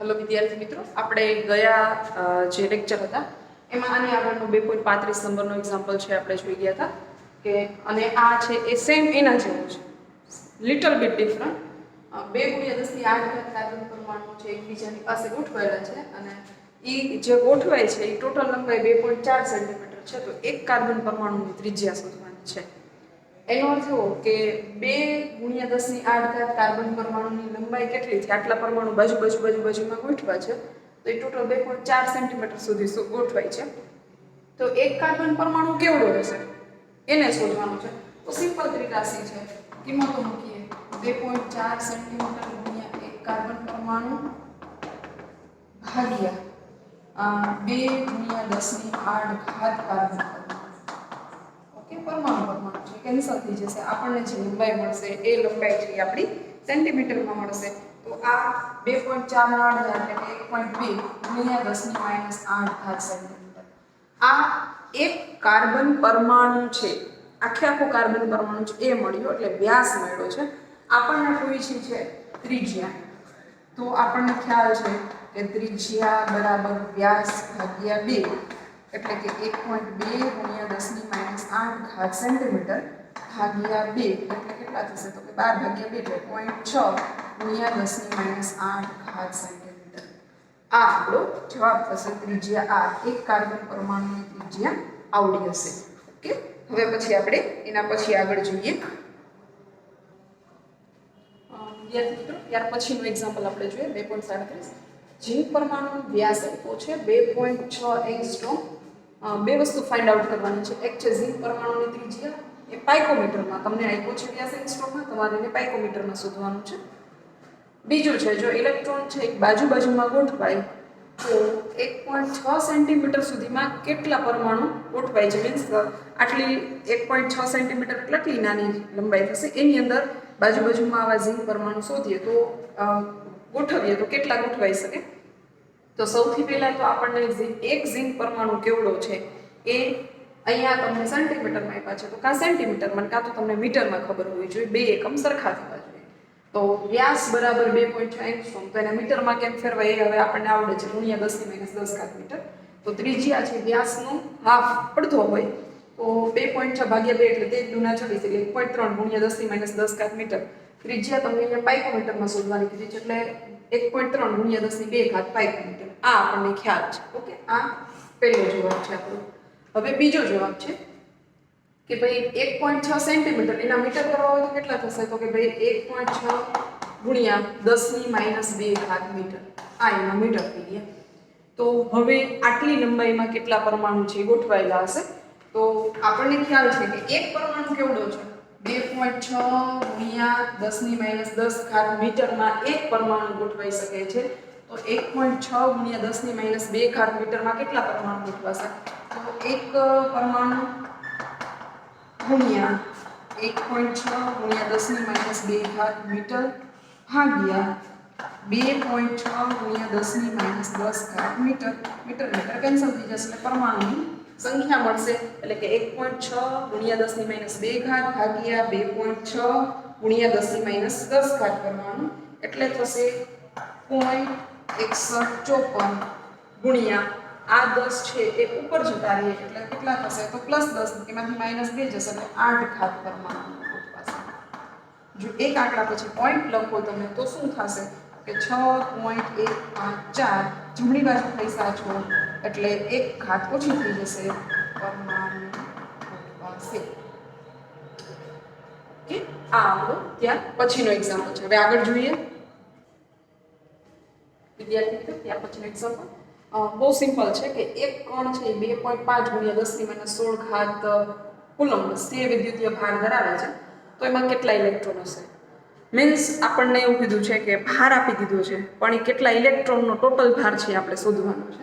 Hello વિદ્યાર્થી મિત્રો, આપણે ગયા જે લેક્ચર હતા એમાં આની આગળનો 2.35 નંબરનો એક્ઝામ્પલ છે આપણે જોઈ ગયા હતા કે અને આ છે એ સેમ એના જેવું છે, લિટલ બીટ ડિફરન્ટ. 2 × 10⁸ કાર્બન પરમાણુ છે એકબીજાની પાસે ગોઠવાયેલા છે અને એ જે ગોઠવાય છે એ ટોટલ લંબાઈ 2.4 સેન્ટીમીટર છે. તો એક કાર્બન પરમાણુની ત્રિજ્યા શોધવાની છે. એનો અર્થ એવો કે 2 × 10⁸ કાર્બન પરમાણુની લંબાઈ કેટલી છે? આટલા પરમાણુ બાજુમાં ગોઠવા છે તો એ ટોટલ 2.4 સેન્ટીમીટર સુધી ગોઠવાય છે. તો એક કાર્બન પરમાણુ કેવડો હશે એને શોધવાનું છે. તો સિમ્પલ ત્રિરાશી છે, કિંમતો મૂકીએ. 2.4 સેન્ટીમીટર ગુણ્યા એક કાર્બન પરમાણુ ભાગ્યા 2 × 10⁸ કાર્બન પરમાણુ છે કેન્સલ થઈ જશે. આપણને જે લંબાઈ મળશે એ લંબાઈ છે આપણી સેન્ટીમીટરમાં મળશે. તો આ 2.4 નો અડધા એટલે કે 1.2 × 10⁻8 સેન્ટીમીટર. આ એક કાર્બન પરમાણુ છે, આખો કાર્બન પરમાણુ છે એ મળ્યો એટલે વ્યાસ મળ્યો છે. આપણને પૂછી છે ત્રિજ્યા. તો આપણને ખ્યાલ છે કે ત્રિજ્યા બરાબર વ્યાસ ભાગ્યા 2 એટલે કે 1.2 × 10⁻8 સેન્ટીમીટર ભાગ્યા 2 એટલે કેટલા થશે? તો કે 12 ભાગ્યા 2 એટલે 0.6 × 10⁻8 સેન્ટીમીટર. આ આપણો જવાબ થશે. ત્રિજ્યા આ એક કાર્બન પરમાણુની ત્રિજ્યા આવડી હશે. ઓકે, હવે પછી આપણે એના પછી આગળ જોઈએ. ત્યાર પછીનું એક્ઝામ્પલ આપણે જોઈએ 2.37. ઝીંક પરમાણુનો વ્યાસ આપ્યો છે 2.6 એંગસ્ટ્રોમ. બે વસ્તુ ફાઇન્ડ આઉટ કરવાની છે. એક છે ઝીંક પરમાણુની ત્રિજ્યા, એ પાઇકોમીટરમાં તમને આપ્યો છે વ્યાસ એંગસ્ટ્રોમમાં, તમારે એને પાઇકોમીટરમાં શોધવાનું છે. બીજું છે જો ઇલેક્ટ્રોન છે એક બાજુમાં ગોઠવાય તો 1.6 સેન્ટીમીટર સુધીમાં કેટલા પરમાણુ ગોઠવાય છે. મીન્સ આટલી 1.6 સેન્ટીમીટર કેટલી નાની લંબાઈ થશે, એની અંદર બાજુમાં આવા ઝીંક પરમાણુ શોધીએ તો ગોઠવીએ તો કેટલા ગોઠવાઈ શકે. તો સૌથી પહેલા તો આપણને એક ઝીંક પરમાણુ કેવડો છે એ અહીંયા તમને સેન્ટીમીટરમાં આપ્યા છે તો કાં સેન્ટીમીટરમાં કાં તો તમને મીટરમાં ખબર હોવી જોઈએ. બે એકમ સરખા થવા જોઈએ. તો વ્યાસ બરાબર 2.6 એંગસ્ટ્રોમ. તો એને મીટરમાં કેમ ફેરવાય એ હવે આપણને આવડે છે. ગુણ્યા 10⁻10 મીટર. તો ત્રિજ્યા છે વ્યાસનો હાફ અડધો હોય તો 2.6 ભાગ્યા 2 એટલે 2 × 24 એટલે 1.3 ગુણ્યા 10⁻10 મીટર. ત્રિજ્યા તમને અહીંયા પાઇકોમીટરમાં શોધવાની કીધી છે એટલે 1.3 ગુણ્યા 10⁻2 પાઇકોમીટર. આ આપણને ખ્યાલ છે. ઓકે, આ પહેલો જવાબ છે આપણો. હવે બીજો જવાબ છે કે ભાઈ 1.6 સેન્ટીમીટર એના મીટર કરવા હોય તો કેટલા થશે? તો કે ભાઈ 1.6 ગુણ્યા 10⁻2 મીટર. આ એના મીટર થઈ ગયા. તો હવે આટલી લંબાઈમાં કેટલા પરમાણુ છે ગોઠવાયેલા હશે? તો આપણને ખ્યાલ છે કે એક પરમાણુ કેવડો છે? 2.6 ગુણ્યા 10⁻10 મીટરમાં એક પરમાણુ ગોઠવાઈ શકે છે. તો 1.6 ગુણ્યા 10⁻2 મીટરમાં કેટલા પરમાણુ ગોઠવાશે? તો એક પરમાણુ ગુણ્યા 1.6 ગુણ્યા 10⁻2 મીટર ભાગ્યા 2.6 ગુણ્યા 10⁻10 મીટર. મીટર કેન્સલ થઈ જશે એટલે પરમાણુની સંખ્યા મળશે. એટલે કે 1.6 ગુણ્યા 10⁻2 ભાગ્યા 2.6 ગુણ્યા 10⁻10 પરમાણુ એટલે થશે 0.6154 ગુણ્યા આ 10 છે એ ઉપર જતા રહીએ એટલે કેટલા થશે? તો +10 એમાંથી -2 જશે એટલે 8 પરમાણુ ગોઠવાશે. જો એક આંકડા પછી પોઈન્ટ લખો તમે તો શું થશે કે 6.154 જમણી બાજુ પૈસા છો એટલે 1 ઓછી થઈ જશે, પરમાણુ ગોઠવાશે. ઓકે, આ આપણો ત્યાર પછીનો એક્ઝામ્પલ છે. હવે આગળ જોઈએ વિદ્યાર્થી મિત્રો. ત્યાર પછીનો એક્ઝામ્પલ બહુ સિમ્પલ છે કે એક કણ છે 2.5 ગુણ્યા 10⁻16 કુલમ્બ સ્થિર વિદ્યુતીય ભાર ધરાવે છે. તો એમાં કેટલા ઇલેક્ટ્રોન હશે? મીન્સ આપણને એવું કીધું છે કે ભાર આપી દીધો છે પણ એ કેટલા ઇલેક્ટ્રોનનો ટોટલ ભાર છે આપણે શોધવાનો છે.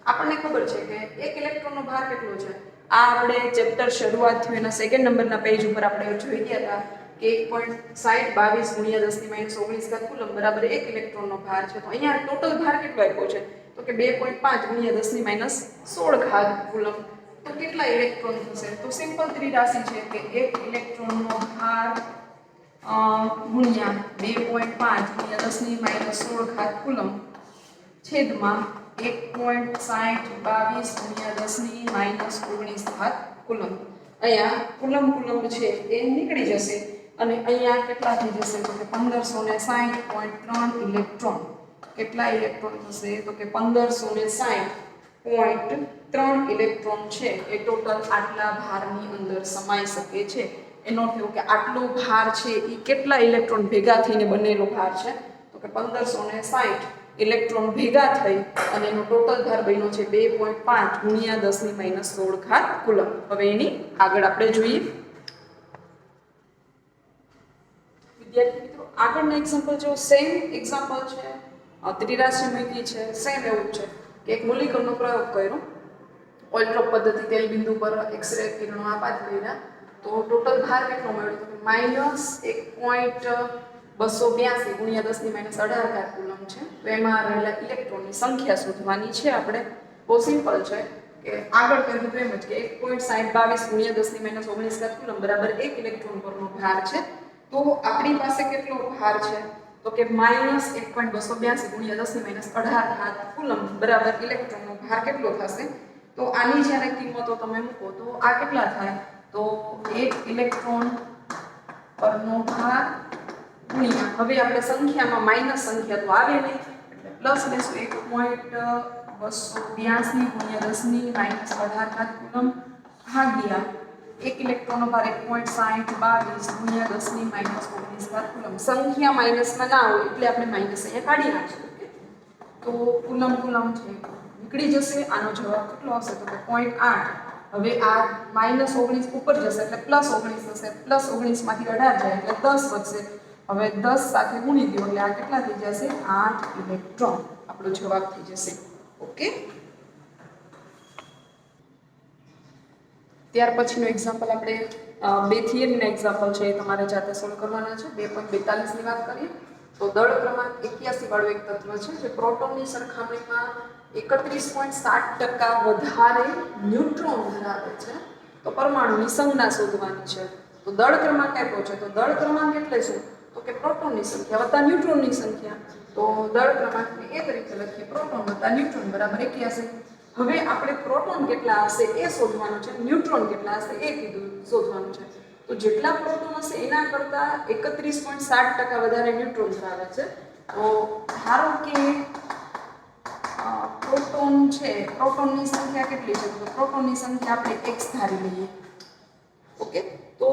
આપણને ખબર છે કે એક ઇલેક્ટ્રોનનો ભાર કેટલો છે. આ આપણે ચેપ્ટર શરૂઆત થયું એના સેકન્ડ નંબરના પેજ ઉપર આપણે જોઈ ગયા હતા કે 1.6022 ગુણ્યા 10⁻19 કુલમ્બ બરાબર 1 ઇલેક્ટ્રોનનો ભાર છે. તો અહીંયા ટોટલ ભાર કેટલો આપ્યો છે? તો કે 2.5 ગુણ્યા 10⁻16 કુલમ્બ. તો કેટલા ઇલેક્ટ્રોન થશે? તો સિમ્પલ ત્રિરાશી છે કે એક ઇલેક્ટ્રોનનો ભાર ગુણ્યા 2.5 ગુણ્યા 10⁻16 કુલમ્બ છેદમાં 1.6022 ગુણ્યા 10 - 19 કુલમ. અહીંયા કુલમ છે એ નીકળી જશે અને અહીંયા કેટલા થઈ જશે તો કે 1560.3 ઇલેક્ટ્રોન. કેટલા ઇલેક્ટ્રોન થશે તો કે 1560.3 ઇલેક્ટ્રોન છે એ ટોટલ આટલા ભારની અંદર સમાઈ શકે છે. એનો અર્થ એવો કે આટલો ભાર છે એ કેટલા ઇલેક્ટ્રોન ભેગા થઈને બનેલો ભાર છે તો કે 1560 ઇલેક્ટ્રોન ભેગા થઈ અને એનો ટોટલ ભાર બન્યો છે 2.5 ગુણ્યા 10 - 16 કુલમ. હવે એની આગળ આપણે જોઈએ. વિદ્યાર્થી મિત્રો, આગળના એક્ઝામ્પલ જો સેમ એક્ઝામ્પલ છે, ત્રિરાશી મૂકી છે, સેમ એવું જ છે કે એક મોલિક્યુલનો પ્રયોગ કર્યો. ઓઇલ ડ્રોપ પદ્ધતિ, તેલ બિંદુ પર એક્સરે કિરણો આપાત કર્યા તો ટોટલ ભાર કેટલો મળ્યો તો -1.282 ગુણ્યા 10 - 18 કુલમ છે. તો એમાં રહેલા ઇલેક્ટ્રોનની સંખ્યા શોધવાની છે આપણે. બહુ સિમ્પલ છે કે આગળ કહ્યું તો એમ જ કે 1.6022 ગુણ્યા 10 - 19 કુલમ બરાબર 1 ઇલેક્ટ્રોન પરનો ભાર છે. તો આપણી પાસે કેટલો ભાર છે તો કે -1.282 ગુણ્યા 10 - 18 કુલમ બરાબર ઇલેક્ટ્રોનનો ભાર કેટલો થશે. તો આની જ્યારે કિંમતો તમે મૂકો તો આ કેટલા થાય તો 1 ઇલેક્ટ્રોન પરનો ભાર ગુણ્યા, હવે આપણે સંખ્યામાં માઈનસ સંખ્યા તો આવે નહીં એટલે પ્લસ લેશું 1.282 ગુણ્યા 10 - 18 કુલમ ભાગ્યા 1 ઇલેક્ટ્રોનનો ભાર 1.6022 ગુણ્યા 10 - 19 કુલમ. સંખ્યા માઈનસમાં ના હોય એટલે આપણે માઈનસ અહીંયા કાઢી નાખીશું. તો કુલમ છે નીકળી જશે. આનો જવાબ કેટલો હશે તો કે 0.8. હવે આ -19 ઉપર જશે એટલે +19 થશે. +19 માંથી 18 જાય એટલે 10 વધશે. હવે 10 સાથે ગુણી દો એટલે આ કેટલા થઈ જશે 8 ઇલેક્ટ્રોન. આપણો જવાબ થઈ જશે. ઓકે. ત્યાર પછીનો એક્ઝામ્પલ આપણે બે થિયરીના એક્ઝામ્પલ છે એ તમારે જાતે સોલ્વ કરવાના છે. 2.42 ની વાત કરીએ તો દળ ક્રમાંક 81 વાળું એક તત્વ છે જે પ્રોટોનની સરખામણીમાં 31.7% વધારે ન્યુટ્રોન ધરાવે છે. તો પરમાણુની સંજ્ઞા શોધવાની છે. તો દળ ક્રમાંક આપ્યો છે તો દળ ક્રમાંક એટલે શું તો કે પ્રોટોનની સંખ્યા વત્તા ન્યુટ્રોનની સંખ્યા. તો દળ ક્રમાંકને એ તરીકે લખીએ પ્રોટોન વત્તા ન્યુટ્રોન બરાબર 81. હવે આપણે પ્રોટોન કેટલા હશે એ શોધવાનું છે, ન્યુટ્રોન કેટલા હશે એ કીધું શોધવાનું છે. તો જેટલા પ્રોટોન હશે એના કરતા 31.7% વધારે ન્યુટ્રોન ધરાવે છે. તો ધારો કે પ્રોટોન છે, પ્રોટોનની સંખ્યા કેટલી છે તો પ્રોટોનની સંખ્યા આપણે x ધારી લઈએ. ઓકે. તો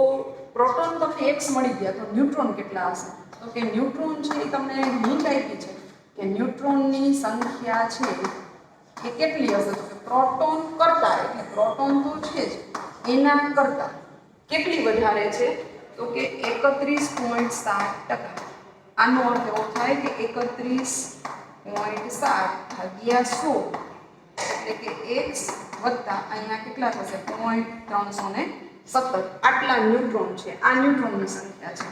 પ્રોટોન તમને x મળી ગયા તો ન્યુટ્રોન કેટલા હશે તો કે ન્યુટ્રોન છે એ તમને હિન્ટ આપી છે કે ન્યુટ્રોનની સંખ્યા છે એ કેટલી હશે તો કે પ્રોટોન કરતા, એટલે પ્રોટોન તો છે જ એના કરતા કેટલી વધારે છે તો કે 31.7%. આનો અર્થ એવો થાય કે 31.7 ભાગ્યા 100 એટલે કે x વત્તા અહીંયા કેટલા થશે 0.317. આટલા ન્યુટ્રોન છે. આ ન્યુટ્રોનની સંખ્યા છે.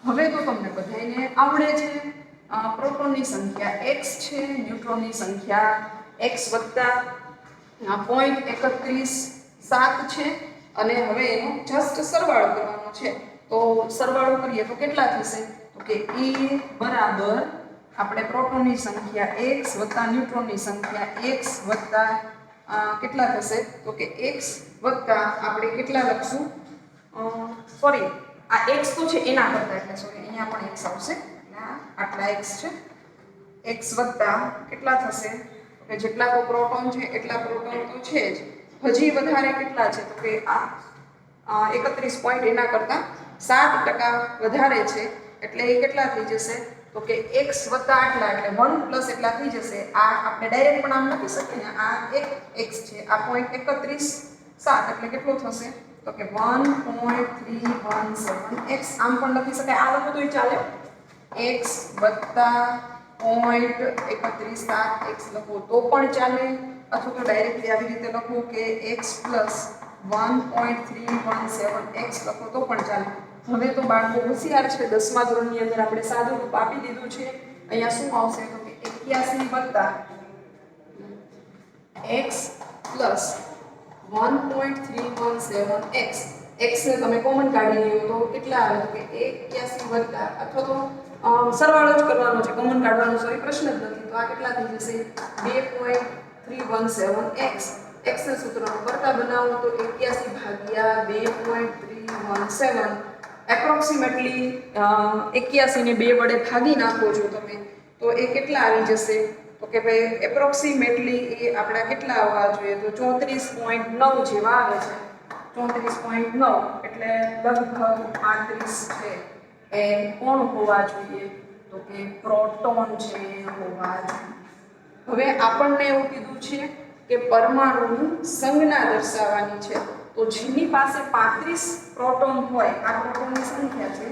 હવે તો તમને બધાને આવડે છે પ્રોટોનની સંખ્યા x છે, ન્યુટ્રોનની સંખ્યા x વત્તા 0.317 છે અને હવે એનો જસ્ટ સરવાળો કરવાનો છે. તો સરવાળો કરીએ તો કેટલા થશે તો કે E બરાબર આપણે પ્રોટોનની સંખ્યા x વત્તા ન્યુટ્રોનની સંખ્યા x વત્તા કેટલા થશે તો કે x વત્તા આપણે કેટલા લખશું સોરી આ x તો છે એના કરતા એટલે સોરી અહીંયા પણ x આવશે એટલે આટલા x છે. x વત્તા કેટલા થશે તો કે જેટલા તો પ્રોટોન છે એટલા પ્રોટોન તો છે જ, હજી વધારે કેટલા છે તો કે આ 31 પોઈન્ટ એના કરતા 7% વધારે છે એટલે એ કેટલા થઈ જશે તો કે x વત્તા આટલા એટલે 1 પ્લસ એટલા થઈ જશે. આ આપણે ડાયરેક્ટ પણ આમ લખી શકીએ ને આ એક x છે આ 0.317 એટલે કેટલો થશે તો કે 1.317x. આમ પણ લખી શકાય, આ લખો તોય ચાલે. x વત્તા 0.137x લખો તો પણ ચાલે અથવા તો ડાયરેક્ટલી આવી રીતે લખો કે x પ્લસ 1.317x લખો તો પણ ચાલે. હવે તો બાળકો હોશિયાર છે, 10મા ધોરણની અંદર આપણે સાદું રૂપ આપી દીધું છે. અહીંયા શું આવશે તો કે 81 વત્તા x પ્લસ 1.317x. x ને તમે કોમન કાઢી લ્યો તો કેટલા આવે તો કે 81 વત્તા અથવા તો સરવાળો જ કરવાનો છે, કોમન કાઢવાનો સોરી પ્રશ્ન જ નથી. તો આ કેટલા થઈ જશે 2.317x. x ના સૂત્રનો કરતા બનાવો તો 81 ભાગ્યા 2.317 એપ્રોક્સિમેટલી 81 ને 2 વડે ભાગી નાખો છો તમે તો એ કેટલા આવી જશે? તો કે ભાઈ એપ્રોક્સિમેટલી એ આપણા કેટલા આવવા જોઈએ? તો 34.9 જેવા આવે છે. 34.9 એટલે લગભગ 35 છે એ કોણ હોવા જોઈએ? તો કે પ્રોટોન છે હોવા જોઈએ. હવે આપણને એવું કીધું છે કે પરમાણુની સંજ્ઞા દર્શાવવાની છે. તો જેની પાસે 35 પ્રોટોન હોય, આ પ્રોટોનની સંખ્યા છે,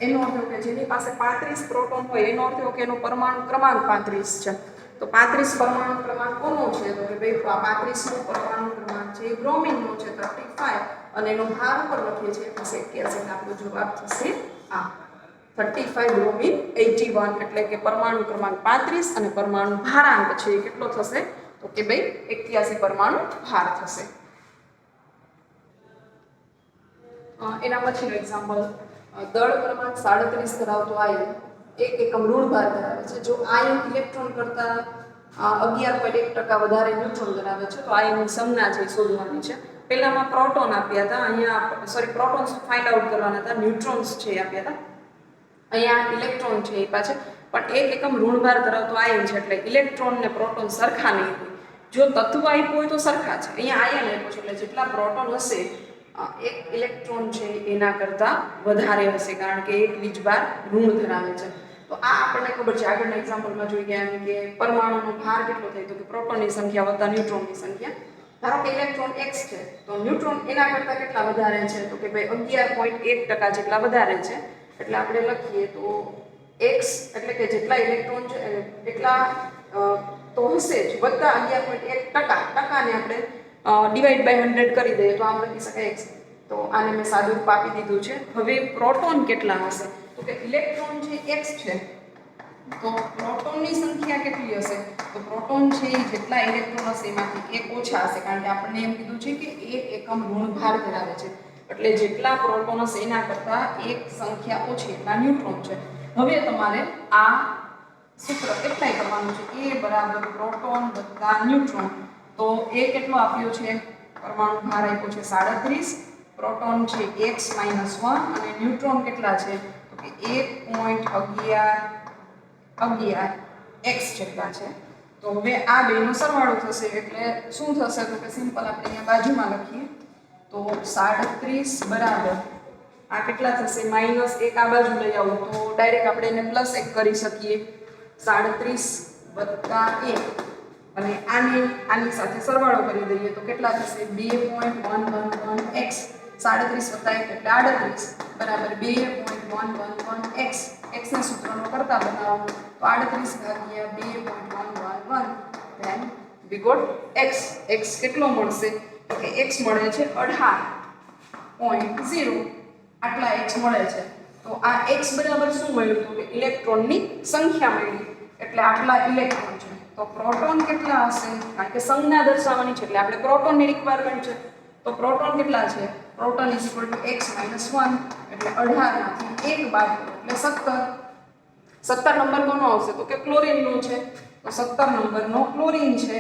એનો અર્થ કે જેની પાસે 35 પ્રોટોન હોય એનો અર્થ કે એનો પરમાણુ ક્રમાંક 35 છે. તો 35 પરમાણુ ક્રમાંક કોનો છે? તો કે ભાઈ 35 નો પરમાણુ ક્રમાંક છે એ બ્રોમિનનો છે 35 અને એનો ભાર ઉપર લખીએ છીએ 81. આપણો જવાબ થશે આ 35 બ્રોમિન 81 એટલે કે પરમાણુ ક્રમાંક 35 અને પરમાણુ ભારાંક છે એ કેટલો થશે? તો કે ભાઈ 81 પરમાણુ ભાર થશે. એના પછીનો એક્ઝામ્પલ, દળ ક્રમાંક 37 ધરાવતો આયન 1 એકમ ઋણ ભાર ધરાવે છે. જો આયન ઇલેક્ટ્રોન કરતા 11.1% વધારે ન્યુટ્રોન ધરાવે છે તો આયનની સંજ્ઞા છે શોધવાની છે. પહેલામાં પ્રોટોન આપ્યા હતા, અહીંયા સોરી પ્રોટોન્સ ફાઇન્ડ આઉટ કરવાના હતા, ન્યુટ્રોન્સ છે આપ્યા હતા. અહીંયા ઇલેક્ટ્રોન છે એ પાછળ પણ 1 એકમ ઋણભાર ધરાવતો આયન છે એટલે ઇલેક્ટ્રોન ને પ્રોટોન સરખા નહીં હોય. જો તત્વ આપ્યું હોય તો સરખા છે. અહીંયા આયન આપ્યો છે એટલે જેટલા પ્રોટોન હશે એક ઇલેક્ટ્રોન છે એના કરતાં વધારે હશે કારણ કે એક વીજભાર ઋણ ધરાવે છે. તો આ આપણને ખબર છે, આગળના એક્ઝામ્પલમાં જોઈ ગયા એમ કે પરમાણુનો ભાર કેટલો થાય તો કે પ્રોટોનની સંખ્યા વત્તા ન્યુટ્રોનની સંખ્યા. ધારો કે ઇલેક્ટ્રોન x છે તો ન્યુટ્રોન એના કરતાં કેટલા વધારે છે? તો કે ભાઈ 11.1% જેટલા વધારે છે. એટલે આપણે લખીએ તો x એટલે કે જેટલા ઇલેક્ટ્રોન છે એટલા તો હશે જ વત્તા 11.1%. ટકાને આપણે ડિવાઈડ બાય 100 કરી દઈએ તો આમ લખી શકાય x. તો આને મેં સાદું રૂપ આપી દીધું છે. હવે પ્રોટોન કેટલા હશે? તો કે ઇલેક્ટ્રોન છે x છે તો પ્રોટોનની સંખ્યા કેટલી હશે? તો પ્રોટોન છે જેટલા ઇલેક્ટ્રોન હશે એમાંથી એક ઓછા હશે કારણ કે આપણને એમ કીધું છે કે 1 એકમ ઋણભાર ધરાવે છે એટલે જેટલા પ્રોટોન હશે એના કરતાં એક સંખ્યા ઓછી એટલા ન્યુટ્રોન છે. હવે તમારે આ સૂત્ર એપ્લાય કરવાનું છે, a બરાબર પ્રોટોન વત્તા ન્યુટ્રોન. તો a કેટલો આપ્યો છે? પરમાણુ ભાર આપ્યો છે 37, પ્રોટોન છે x - 1 અને ન્યુટ્રોન કેટલા છે? તો કે 1.11x જેટલા છે. તો હવે આ બેનો સરવાળો થશે એટલે શું થશે? તો કે સિમ્પલ આપણે અહીંયા બાજુમાં લખીએ તો 37 બરાબર આ કેટલા થશે? -1 આ બાજુ લઈ આવું તો ડાયરેક્ટ આપણે એને +1 કરી શકીએ. 37 વત્તા 1 અને આની સાથે સરવાળો કરી દઈએ તો કેટલા થશે? 2.111x. 37 વત્તા 1 એટલે 38 બરાબર 2.111x. x ના સૂત્રનો કરતા બનાવો તો 38 ભાગ્યા 2.111 then we got x. x કેટલો મળશે? તો કે x મળે છે 18.0. આટલા x મળે છે. તો આ x બરાબર શું મળ્યું? તો કે ઇલેક્ટ્રોનની સંખ્યા મળી એટલે આટલા ઇલેક્ટ્રોન છે. તો પ્રોટોન કેટલા હશે? કારણ કે સંજ્ઞા દર્શાવવાની છે એટલે આપણે પ્રોટોનની રિક્વાયરમેન્ટ છે. તો પ્રોટોન કેટલા છે? પ્રોટોન x - 1 એટલે 18 માંથી 1 બાદ એટલે 17. 17 નંબર કોનો આવશે? તો કે ક્લોરીનનો છે. તો 17 નંબરનો ક્લોરીન છે.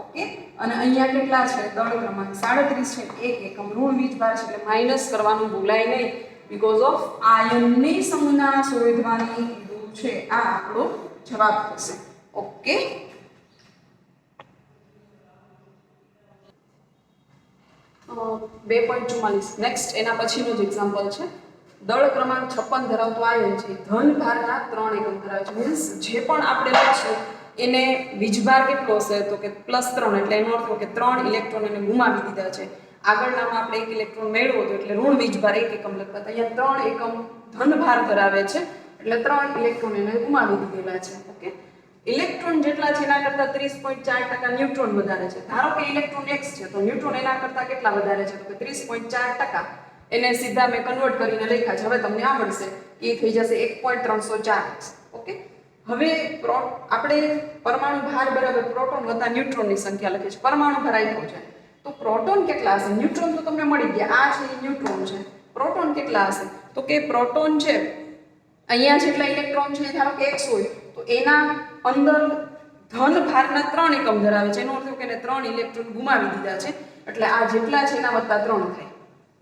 ઓકે. અને અહીંયા કેટલા છે? દળ ક્રમાંક 37 છે. 1 એકમ ઋણ વીજભાર છે એટલે માઈનસ કરવાનું ભૂલાય નહીં બીકોઝ ઓફ આયનની સંજ્ઞા શોધવાની કીધું છે. આ આપણો જવાબ થશે. ઓકે. બે 2.44 નેક્સ્ટ એના પછીનું જ એક્ઝામ્પલ છે. દળ ક્રમાંક 56 ધરાવતો આયન છે ધન ભારના 3 એકમ ધરાવે છે. મીન્સ જે પણ આપણે લખશું એને વીજભાર કેટલો હશે? તો કે +3 એટલે એનો અર્થ કે 3 ઇલેક્ટ્રોન એને ગુમાવી દીધા છે. આગળનામાં આપણે 1 ઇલેક્ટ્રોન મેળવ્યો હતો એટલે ઋણ વીજભાર 1 એકમ લખતા હતા. અહીંયા 3 એકમ ધન ભાર ધરાવે છે એટલે 3 ઇલેક્ટ્રોન એને ગુમાવી દીધેલા છે. ઓકે. ઇલેક્ટ્રોન જેટલા છે એના કરતાં 30.4% ન્યુટ્રોન વધારે છે. ધારો કે ઇલેક્ટ્રોન x છે તો ન્યુટ્રોન એના કરતાં કેટલા વધારે છે? તો કે 30.4%. એને સીધા મેં કન્વર્ટ કરીને લખ્યા છે. હવે તમને આવડશે કે એ થઈ જશે 1.304x. ઓકે. હવે આપણે પરમાણુ ભાર બરાબર પ્રોટોન વત્તા ન્યુટ્રોનની સંખ્યા લખીએ છીએ. પરમાણુ ભાર આપ્યો છે તો પ્રોટોન કેટલા હશે? ન્યુટ્રોન તો તમને મળી ગયા, આ છે ન્યુટ્રોન છે. પ્રોટોન કેટલા હશે? તો કે પ્રોટોન છે અહીંયા જેટલા ઇલેક્ટ્રોન છે ધારો કે x હોય તો એના અંદર ધન ભારના 3 એકમ ધરાવે છે, એનો અર્થ એ કે એને 3 ઇલેક્ટ્રોન ગુમાવી દીધા છે, એટલે આ જેટલા છે એના વત્તા 3 થાય.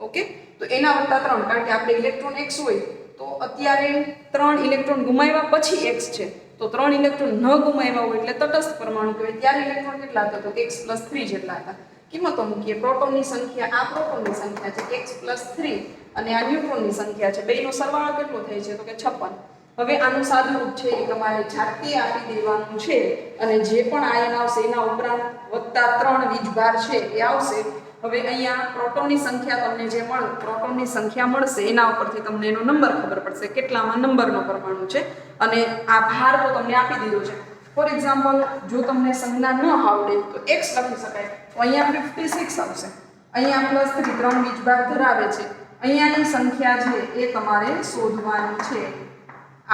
ઓકે, તો એના વત્તા 3, કારણ કે આપણે ઇલેક્ટ્રોન x હોય તો અત્યારે 3 ઇલેક્ટ્રોન ગુમાવ્યા પછી x છે, તો 3 ઇલેક્ટ્રોન ન ગુમાવ્યા હોય એટલે તટસ્થ પરમાણુ કહેવાય. ત્યારે ઇલેક્ટ્રોન કેટલા હતા તો x + 3 જેટલા હતા. કિંમતો મૂકીએ. પ્રોટોનની સંખ્યા, આ પ્રોટોનની સંખ્યા છે x + 3 અને આ ન્યુટ્રોનની સંખ્યા છે, બેયનો સરવાળો કેટલો થાય છે તો કે 56. હવે આનું સાદુરૂપ છે એ તમારે જાતે આપી દેવાનું છે, અને જે પણ આયન આવશે એના ઉપરાંત વત્તા 3 વીજભાર છે એ આવશે. હવે અહીંયા પ્રોટોનની સંખ્યા તમને જે પ્રોટોનની સંખ્યા મળશે એના ઉપરથી તમને એનો નંબર ખબર પડશે, કેટલામાં નંબરનો પરમાણુ છે, અને આ ભાર તો તમને આપી દીધો છે. ફોર એક્ઝામ્પલ, જો તમને સંજ્ઞા ન આવડે તો x લખી શકાય, તો અહીંયા 56 આવશે. અહીંયા +3 3 વીજભાર ધરાવે છે. અહીંયાની સંખ્યા છે એ તમારે શોધવાની છે.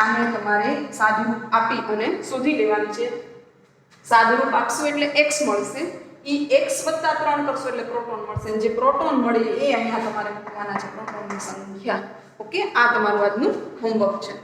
આને તમારે સાદુરૂપ આપી અને શોધી લેવાની છે. સાદુરૂપ આપશો એટલે x મળશે, ઈ x + 3 કરશો એટલે પ્રોટોન મળશે, અને જે પ્રોટોન મળે એ અહીંયા તમારે મૂકવાના છે, પ્રોટોનની સંખ્યા. ઓકે, આ તમારું આજનું હોમવર્ક છે.